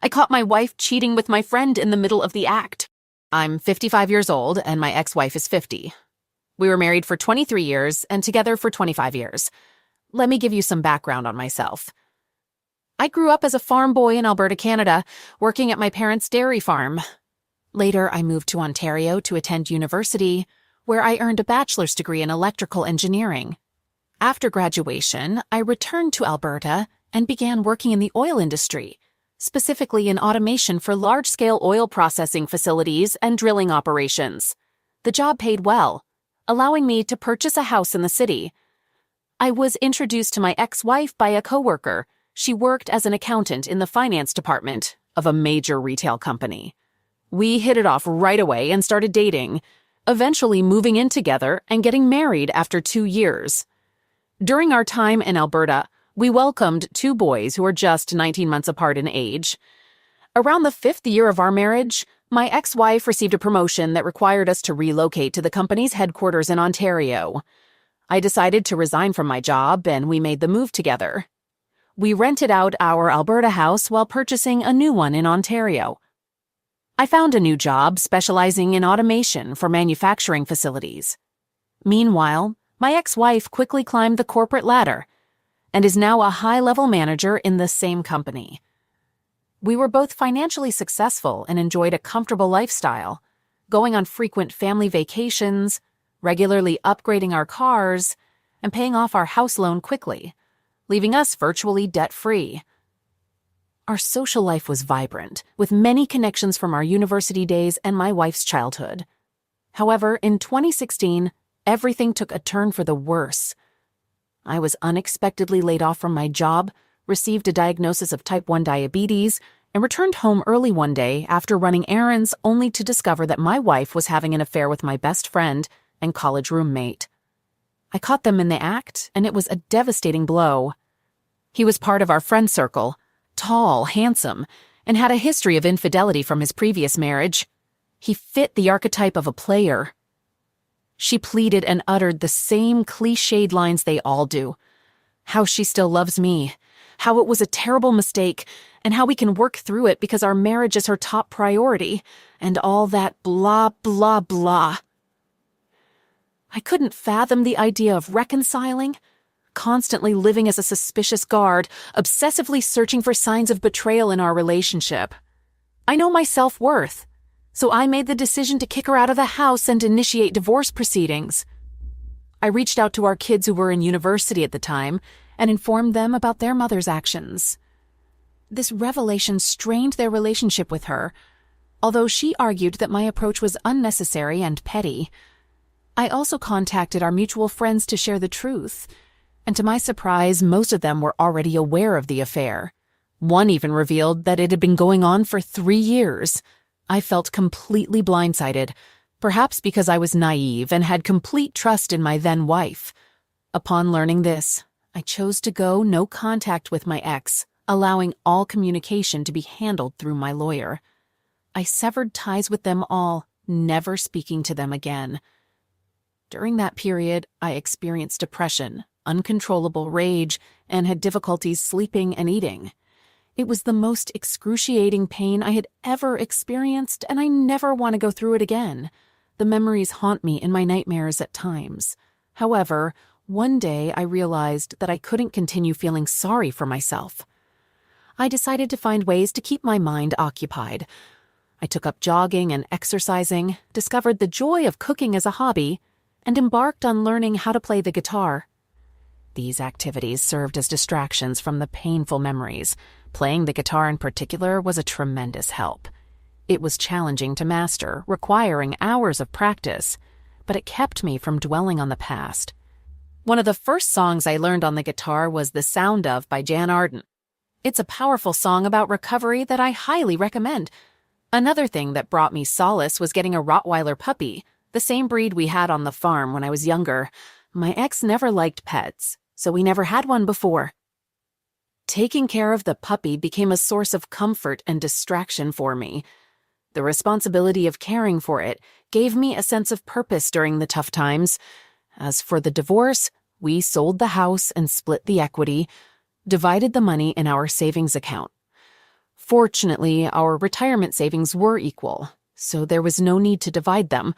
I caught my wife cheating with my friend in the middle of the act. I'm 55 years old and my ex-wife is 50. We were married for 23 years and together for 25 years. Let me give you some background on myself. I grew up as a farm boy in Alberta, Canada, working at my parents' dairy farm. Later, I moved to Ontario to attend university, where I earned a bachelor's degree in electrical engineering. After graduation, I returned to Alberta and began working in the oil industry, specifically in automation for large-scale oil processing facilities and drilling operations. The job paid well, allowing me to purchase a house in the city. I was introduced to my ex-wife by a coworker. She worked as an accountant in the finance department of a major retail company. We hit it off right away and started dating, eventually moving in together and getting married after 2 years. During our time in Alberta, we welcomed 2 boys who were just 19 months apart in age. Around the 5th year of our marriage, my ex-wife received a promotion that required us to relocate to the company's headquarters in Ontario. I decided to resign from my job and we made the move together. We rented out our Alberta house while purchasing a new one in Ontario. I found a new job specializing in automation for manufacturing facilities. Meanwhile, my ex-wife quickly climbed the corporate ladder and is now a high-level manager in the same company. We were both financially successful and enjoyed a comfortable lifestyle, going on frequent family vacations, regularly upgrading our cars, and paying off our house loan quickly, leaving us virtually debt-free. Our social life was vibrant, with many connections from our university days and my wife's childhood. However, in 2016, everything took a turn for the worse. I was unexpectedly laid off from my job, received a diagnosis of type 1 diabetes, and returned home early one day after running errands only to discover that my wife was having an affair with my best friend and college roommate. I caught them in the act, and it was a devastating blow. He was part of our friend circle, tall, handsome, and had a history of infidelity from his previous marriage. He fit the archetype of a player. She pleaded and uttered the same cliched lines they all do. How she still loves me, how it was a terrible mistake, and how we can work through it because our marriage is her top priority, and all that blah, blah, blah. I couldn't fathom the idea of reconciling, constantly living as a suspicious guard, obsessively searching for signs of betrayal in our relationship. I know my self-worth, so I made the decision to kick her out of the house and initiate divorce proceedings. I reached out to our kids who were in university at the time and informed them about their mother's actions. This revelation strained their relationship with her, although she argued that my approach was unnecessary and petty. I also contacted our mutual friends to share the truth, and to my surprise, most of them were already aware of the affair. One even revealed that it had been going on for 3 years. I felt completely blindsided, perhaps because I was naive and had complete trust in my then-wife. Upon learning this, I chose to go no contact with my ex, allowing all communication to be handled through my lawyer. I severed ties with them all, never speaking to them again. During that period, I experienced depression, uncontrollable rage, and had difficulties sleeping and eating. It was the most excruciating pain I had ever experienced, and I never want to go through it again. The memories haunt me in my nightmares at times. However, one day I realized that I couldn't continue feeling sorry for myself. I decided to find ways to keep my mind occupied. I took up jogging and exercising, discovered the joy of cooking as a hobby, and embarked on learning how to play the guitar. These activities served as distractions from the painful memories. Playing the guitar in particular was a tremendous help. It was challenging to master, requiring hours of practice, but it kept me from dwelling on the past. One of the first songs I learned on the guitar was The Sound Of by Jan Arden. It's a powerful song about recovery that I highly recommend. Another thing that brought me solace was getting a Rottweiler puppy, the same breed we had on the farm when I was younger. My ex never liked pets, so we never had one before. Taking care of the puppy became a source of comfort and distraction for me. The responsibility of caring for it gave me a sense of purpose during the tough times. As for the divorce, we sold the house and split the equity, divided the money in our savings account. Fortunately, our retirement savings were equal, so there was no need to divide them.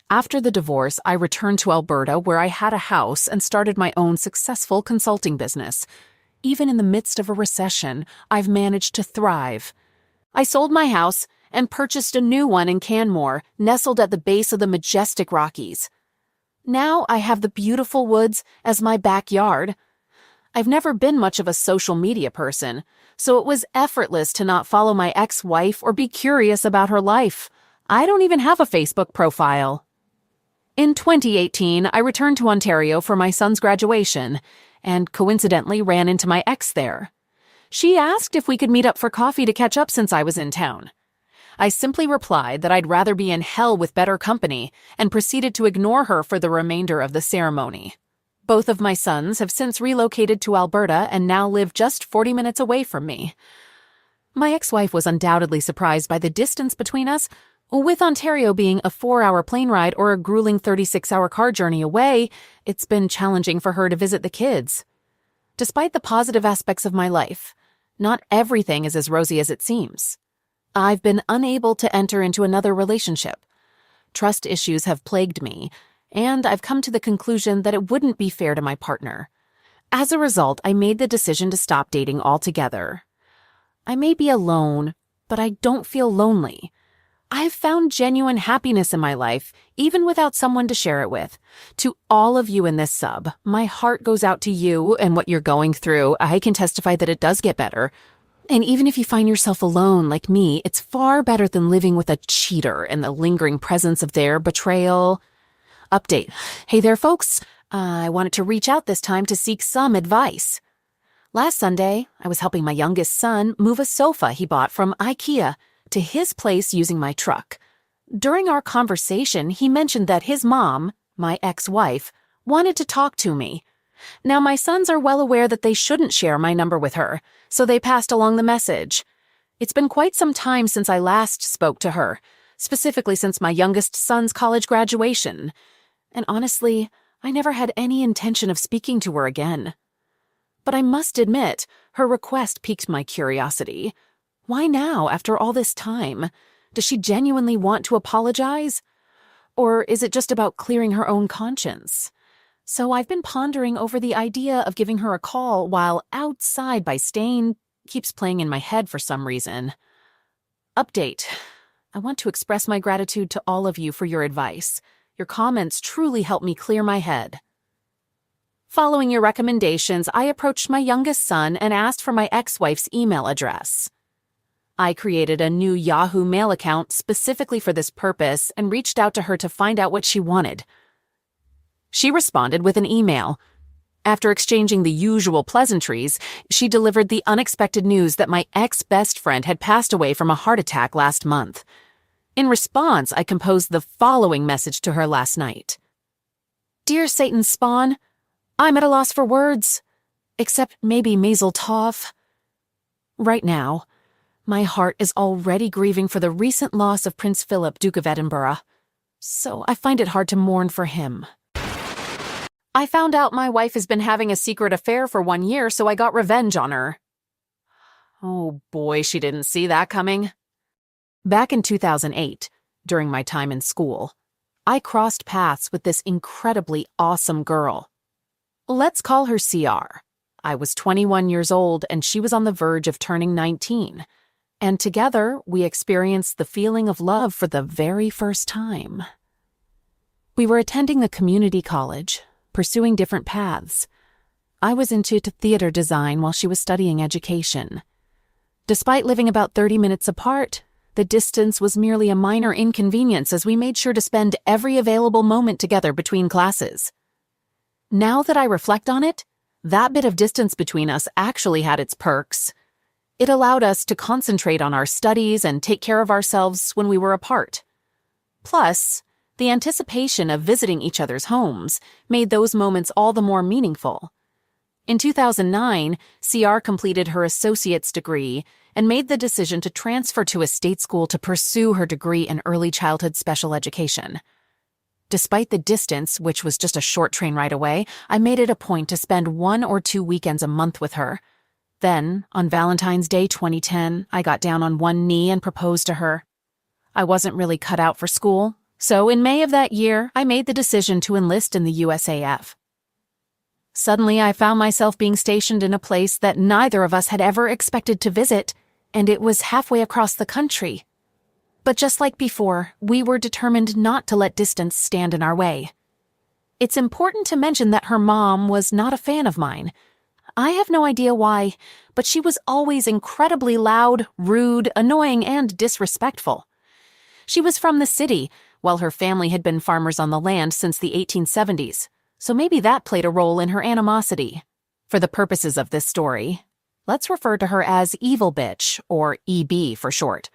After the divorce, I returned to Alberta, where I had a house and started my own successful consulting business. Even in the midst of a recession, I've managed to thrive. I sold my house and purchased a new one in Canmore, nestled at the base of the majestic Rockies. Now I have the beautiful woods as my backyard. I've never been much of a social media person, so it was effortless to not follow my ex-wife or be curious about her life. I don't even have a Facebook profile. In 2018, I returned to Ontario for my son's graduation, and coincidentally ran into my ex there. She asked if we could meet up for coffee to catch up since I was in town. I simply replied that I'd rather be in hell with better company and proceeded to ignore her for the remainder of the ceremony. Both of my sons have since relocated to Alberta and now live just 40 minutes away from me. My ex-wife was undoubtedly surprised by the distance between us. With Ontario being a 4-hour plane ride or a grueling 36-hour car journey away, it's been challenging for her to visit the kids. Despite the positive aspects of my life, not everything is as rosy as it seems. I've been unable to enter into another relationship. Trust issues have plagued me, and I've come to the conclusion that it wouldn't be fair to my partner. As a result, I made the decision to stop dating altogether. I may be alone, but I don't feel lonely. I have found genuine happiness in my life, even without someone to share it with. To all of you in this sub, my heart goes out to you and what you're going through. I can testify that it does get better. And even if you find yourself alone like me, it's far better than living with a cheater and the lingering presence of their betrayal. Update. Hey there, folks. I wanted to reach out this time to seek some advice. Last Sunday, I was helping my youngest son move a sofa he bought from IKEA to his place using my truck. During our conversation, he mentioned that his mom, my ex-wife, wanted to talk to me. Now, my sons are well aware that they shouldn't share my number with her, so they passed along the message. It's been quite some time since I last spoke to her, specifically since my youngest son's college graduation. And honestly, I never had any intention of speaking to her again. But I must admit, her request piqued my curiosity. Why now, after all this time? Does she genuinely want to apologize? Or is it just about clearing her own conscience? So I've been pondering over the idea of giving her a call while Outside by Stain keeps playing in my head for some reason. Update. I want to express my gratitude to all of you for your advice. Your comments truly help me clear my head. Following your recommendations, I approached my youngest son and asked for my ex-wife's email address. I created a new Yahoo Mail account specifically for this purpose and reached out to her to find out what she wanted. She responded with an email. After exchanging the usual pleasantries, she delivered the unexpected news that my ex-best friend had passed away from a heart attack last month. In response, I composed the following message to her last night. Dear Satan's spawn, I'm at a loss for words, except maybe Mazel Tov. Right now, my heart is already grieving for the recent loss of Prince Philip, Duke of Edinburgh, so I find it hard to mourn for him. I found out my wife has been having a secret affair for 1 year, so I got revenge on her. Oh boy, she didn't see that coming. Back in 2008, during my time in school, I crossed paths with this incredibly awesome girl. Let's call her CR. I was 21 years old and she was on the verge of turning 19. And together, we experienced the feeling of love for the very first time. We were attending the community college, pursuing different paths. I was into theater design while she was studying education. Despite living about 30 minutes apart, the distance was merely a minor inconvenience as we made sure to spend every available moment together between classes. Now that I reflect on it, that bit of distance between us actually had its perks. It allowed us to concentrate on our studies and take care of ourselves when we were apart. Plus, the anticipation of visiting each other's homes made those moments all the more meaningful. In 2009, CR completed her associate's degree and made the decision to transfer to a state school to pursue her degree in early childhood special education. Despite the distance, which was just a short train ride away, I made it a point to spend 1 or 2 weekends a month with her. Then, on Valentine's Day 2010, I got down on one knee and proposed to her. I wasn't really cut out for school, so in May of that year, I made the decision to enlist in the USAF. Suddenly, I found myself being stationed in a place that neither of us had ever expected to visit, and it was halfway across the country. But just like before, we were determined not to let distance stand in our way. It's important to mention that her mom was not a fan of mine. I have no idea why, but she was always incredibly loud, rude, annoying, and disrespectful. She was from the city, while her family had been farmers on the land since the 1870s, so maybe that played a role in her animosity. For the purposes of this story, let's refer to her as Evil Bitch, or EB for short.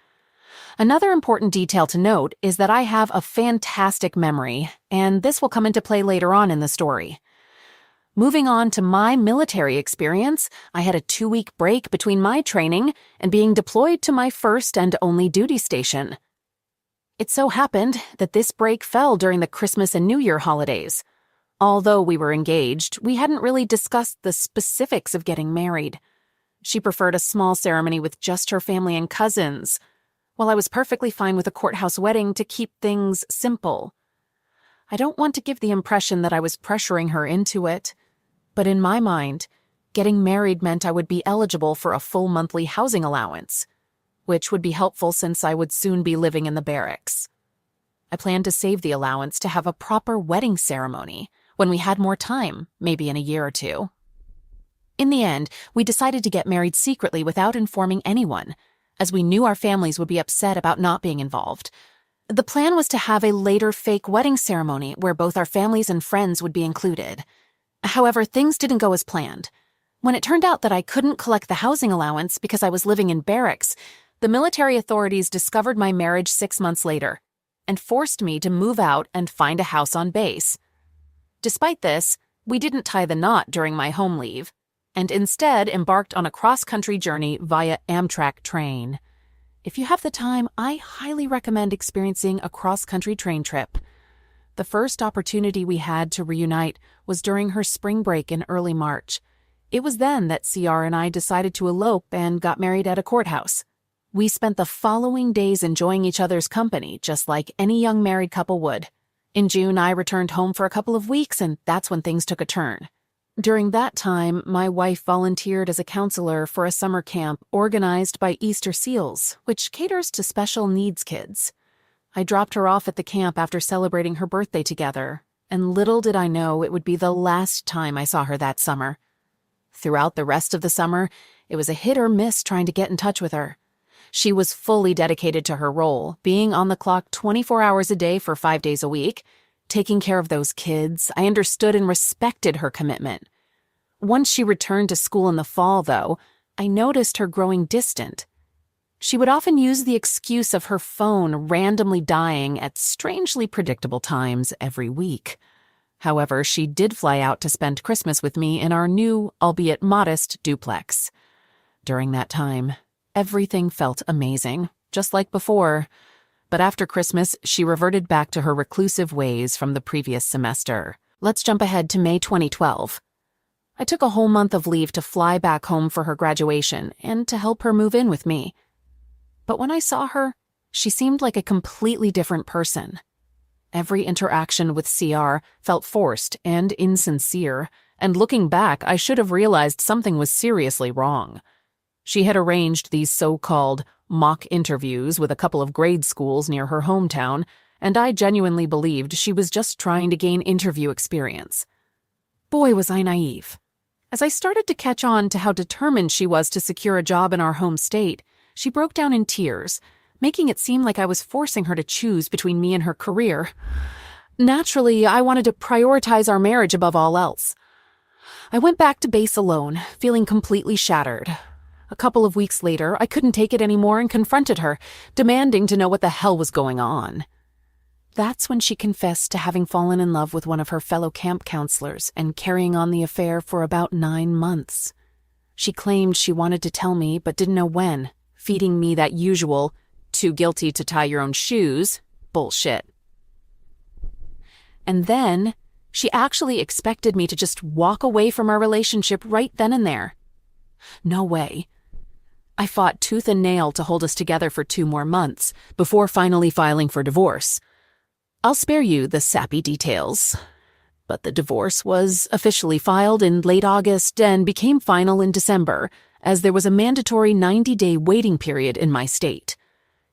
Another important detail to note is that I have a fantastic memory, and this will come into play later on in the story. Moving on to my military experience, I had a 2-week break between my training and being deployed to my first and only duty station. It so happened that this break fell during the Christmas and New Year holidays. Although we were engaged, we hadn't really discussed the specifics of getting married. She preferred a small ceremony with just her family and cousins, while I was perfectly fine with a courthouse wedding to keep things simple. I don't want to give the impression that I was pressuring her into it, but in my mind, getting married meant I would be eligible for a full monthly housing allowance, which would be helpful since I would soon be living in the barracks. I planned to save the allowance to have a proper wedding ceremony when we had more time, maybe in a year or two. In the end, we decided to get married secretly without informing anyone, as we knew our families would be upset about not being involved. The plan was to have a later fake wedding ceremony where both our families and friends would be included. However, things didn't go as planned. When it turned out that I couldn't collect the housing allowance because I was living in barracks, the military authorities discovered my marriage 6 months later and forced me to move out and find a house on base. Despite this, we didn't tie the knot during my home leave, and instead embarked on a cross-country journey via Amtrak train. If you have the time, I highly recommend experiencing a cross-country train trip. The first opportunity we had to reunite was during her spring break in early March. It was then that CR and I decided to elope and got married at a courthouse. We spent the following days enjoying each other's company, just like any young married couple would. In June, I returned home for a couple of weeks, and that's when things took a turn. During that time, my wife volunteered as a counselor for a summer camp organized by Easter Seals, which caters to special needs kids. I dropped her off at the camp after celebrating her birthday together, and little did I know it would be the last time I saw her that summer. Throughout the rest of the summer, it was a hit or miss trying to get in touch with her. She was fully dedicated to her role, being on the clock 24 hours a day for 5 days a week. Taking care of those kids, I understood and respected her commitment. Once she returned to school in the fall, though, I noticed her growing distant. She would often use the excuse of her phone randomly dying at strangely predictable times every week. However, she did fly out to spend Christmas with me in our new, albeit modest, duplex. During that time, everything felt amazing, just like before. But after Christmas, she reverted back to her reclusive ways from the previous semester. Let's jump ahead to May 2012. I took a whole month of leave to fly back home for her graduation and to help her move in with me. But when I saw her, she seemed like a completely different person. Every interaction with CR felt forced and insincere, and looking back, I should have realized something was seriously wrong. She had arranged these so-called mock interviews with a couple of grade schools near her hometown, and I genuinely believed she was just trying to gain interview experience. Boy, was I naive. As I started to catch on to how determined she was to secure a job in our home state, she broke down in tears, making it seem like I was forcing her to choose between me and her career. Naturally, I wanted to prioritize our marriage above all else. I went back to base alone, feeling completely shattered. A couple of weeks later, I couldn't take it anymore and confronted her, demanding to know what the hell was going on. That's when she confessed to having fallen in love with one of her fellow camp counselors and carrying on the affair for about 9 months. She claimed she wanted to tell me but didn't know when, feeding me that usual, too guilty to tie your own shoes, bullshit. And then, she actually expected me to just walk away from our relationship right then and there. No way. I fought tooth and nail to hold us together for 2 more months before finally filing for divorce. I'll spare you the sappy details. But the divorce was officially filed in late August and became final in December, as there was a mandatory 90-day waiting period in my state.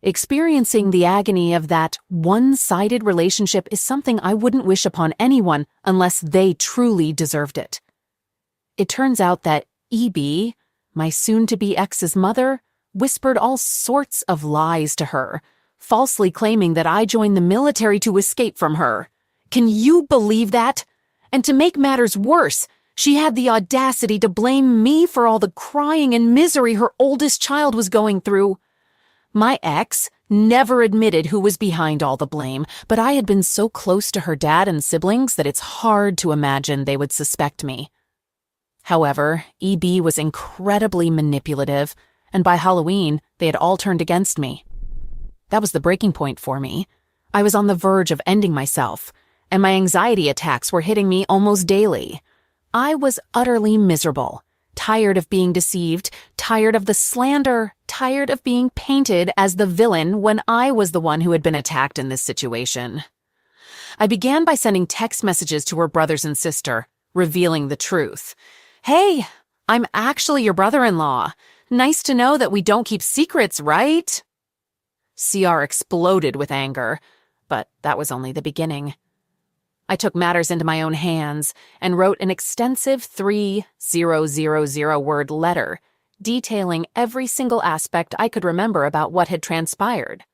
Experiencing the agony of that one-sided relationship is something I wouldn't wish upon anyone unless they truly deserved it. It turns out that E.B., my soon-to-be ex's mother, whispered all sorts of lies to her, falsely claiming that I joined the military to escape from her. Can you believe that? And to make matters worse, she had the audacity to blame me for all the crying and misery her oldest child was going through. My ex never admitted who was behind all the blame, but I had been so close to her dad and siblings that it's hard to imagine they would suspect me. However, E.B. was incredibly manipulative, and by Halloween, they had all turned against me. That was the breaking point for me. I was on the verge of ending myself, and my anxiety attacks were hitting me almost daily. I was utterly miserable, tired of being deceived, tired of the slander, tired of being painted as the villain when I was the one who had been attacked in this situation. I began by sending text messages to her brothers and sister, revealing the truth. "Hey, I'm actually your brother-in-law. Nice to know that we don't keep secrets, right?" CR exploded with anger, but that was only the beginning. I took matters into my own hands and wrote an extensive 3,000-word letter detailing every single aspect I could remember about what had transpired.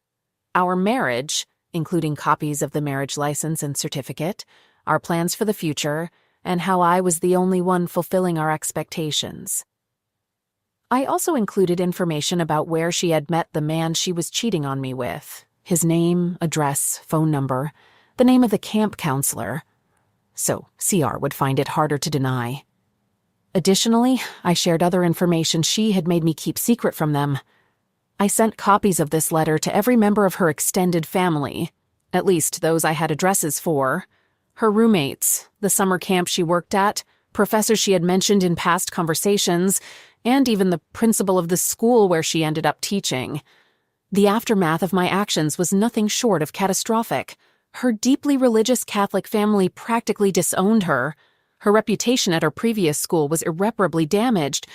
Our marriage, including copies of the marriage license and certificate, our plans for the future, and how I was the only one fulfilling our expectations. I also included information about where she had met the man she was cheating on me with, his name, address, phone number, the name of the camp counselor, so CR would find it harder to deny. Additionally, I shared other information she had made me keep secret from them. I sent copies of this letter to every member of her extended family, at least those I had addresses for, her roommates, the summer camp she worked at, professors she had mentioned in past conversations, and even the principal of the school where she ended up teaching. The aftermath of my actions was nothing short of catastrophic. Her deeply religious Catholic family practically disowned her. Her reputation at her previous school was irreparably damaged,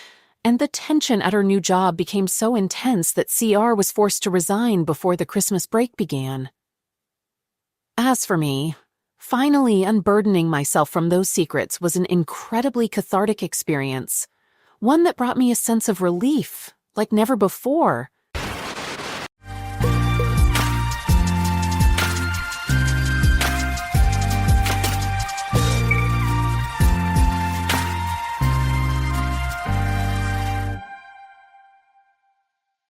and the tension at her new job became so intense that CR was forced to resign before the Christmas break began. As for me, finally unburdening myself from those secrets was an incredibly cathartic experience, one that brought me a sense of relief like never before.